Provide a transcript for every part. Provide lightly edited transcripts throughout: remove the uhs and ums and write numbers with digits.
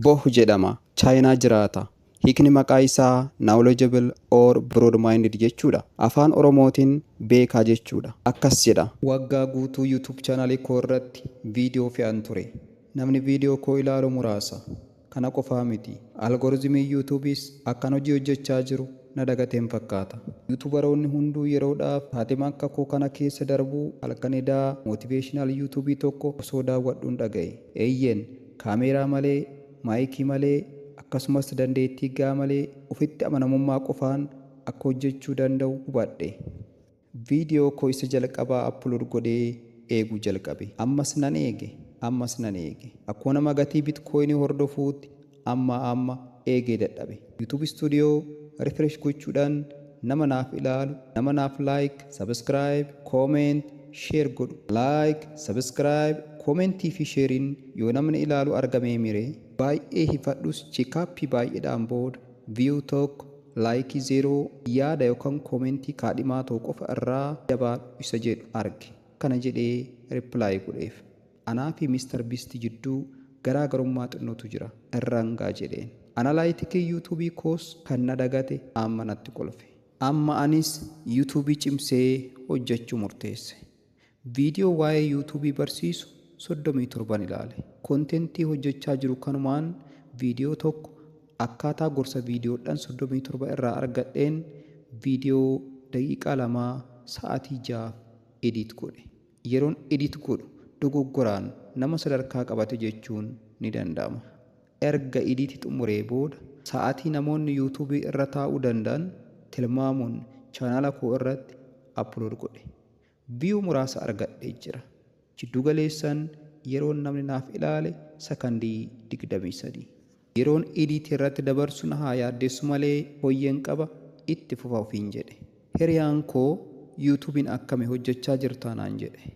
Boh jedhama. Chaayinaa jiraata. Hiikni maqaa isaa knowledgeable or broad-minded jechuudha. Afaan Oromootiin beekaa jechuudha. Akkas jedha. Waggaa guutuu YouTube chaanaalii koo irratti viidiyoo fe'an ture. Namni viidiyoo koo ilaalu muraasa. Kana qofaa miti. Algoritmiin YouTube's akkan hojii hojjechaa jiru na dagateen fakkaata. YouTuberoonni hunduu yeroodhaaf Faaximaa akka koo kana keessa darbuu halkan edaa motivational YouTubii tokko osoo daawwadhuun dhaga'e. Eeyyeen kaameeraa malee, maayikii malee, akkasumas dandeettii gahaa malee ofitti amanamummaa qofaan akka hojjechuu danda'u hubadhe. Viidiyoo koo isa jalqabaa upload godhee eeguu jalqabe. Ammas nan eege. Akkuma nama gatii bitcoinii hordofuutti amma eegee dadhabe. YouTube Studio refresh gochuudhaan nama naaf ilaalu, nama naaf like, subscribe, comment, share godhu. Like, subscribe, commentii fi sharein yoo namni ilaalu argamee mire baay'ee hifadhus cheekaappii baay'eedhaan booda view tokko, like 0 yaada yookaan commentii kaadhimaa tokko qofa irraa jabaadhu isa jedhu arge. Kana jedhee reply godheef. Anaa fi Mr. Beast jidduu garaagarummaa xinnootu jira. Irraangaa jedheen. Analaayitikii YouTubii koos kan na dagate amma natti kolfe. Amma anis YouTubii cimsee hojjechuu murteesse. Viidiyoo waa'ee YouTubii barsiisu 37 ilaale. Kontentii hojjechaa jiru kanumaan viidiyoo tokko akkaataa gorsa viidiyoodhaan 37 irraa argadheen viidiyoo daqiiqaa 2 sa'aatii 6 edit godhe. Yeroon edit godhu dogoggoraan nama sadarkaa qabate jechuun ni danda'ama. Erga edit xumuree booda sa'aatii namoonni YouTubii irra taa'uu danda'an tilmaamuun chaanaala koo irratti upload godhe. View muraasa argadhee jira. Jiddu galeessaan yeroon namni naaf ilaale sakandii 23. Yeroon edit irratti dabarsu na haa yaaddeessu malee hoyyeen qaba itti fufa ofiin jedhe. Hiriyaan koo YouTubiin akkami hojjechaa jirtaa naan jedhe.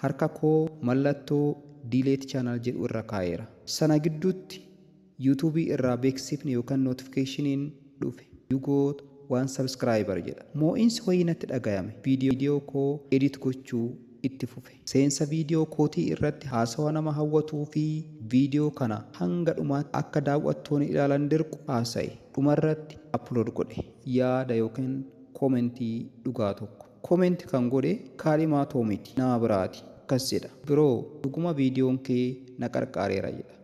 Harka koo mallattoo delete channel jedhu irra kaa'eera. Sana gidduutti YouTubii irraa beeksifni yookaan notificationin dhufe. You got 1 subscriber jedha. Moo'insi wayii natti dhagayame. Viidiyoo koo edit gochuu itti fufe. Seensa viidiyoo kootii irratti haasawaa nama hawwatuu fi viidiyoo kana hanga dhumaatti akka daawwattoonni ilaalan dirqu haasa'e. Dhumarratti upload godhe. Yaada yookaan commentii dhugaa tokko. Comment kan godhe kaadhimaa toomiti nama biraati. Akkas jedha. Biroo dhuguma viidiyoon kee na qarqaareera jedha.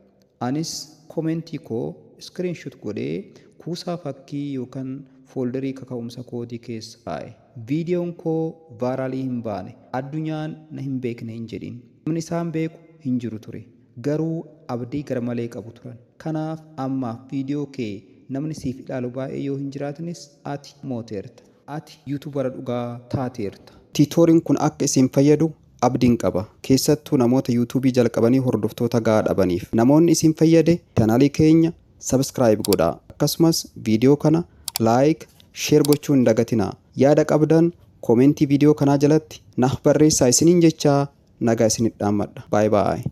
Anis commentii koo screenshot godhee kuusaa fakkii yookaan fooldarii kaka'umsa kootii keessa kaa'e. Viidiyoon koo vaaraalii hin baane addunyaan na hin beekne hin jedhin. Namni isaan beeku hin jiru ture. Garuu abdii garmalee qabu turan. Kanaaf ammaaf viidiyoo kee namni siif ilaalu baay'ee yoo hin jiraatanis ati mooteerta. Ati YouTubera dhugaa taateerta. Tiitooriin kun akka isin fayyadu abdiin qaba. Keessattuu namoota YouTubii jalqabanii hordoftoota gahaa dhabaniif. Namoonni isin fayyade chaanaalii keenya subscribe godhaa. Akkasumas viidiyoo kana like, share gochuu hin dagatinaa. Yaada qabdan commentii viidiyoo kanaa jalatti naaf barreessaa isiniin jechaa nagaa isinit dhaammadha. Bye bye.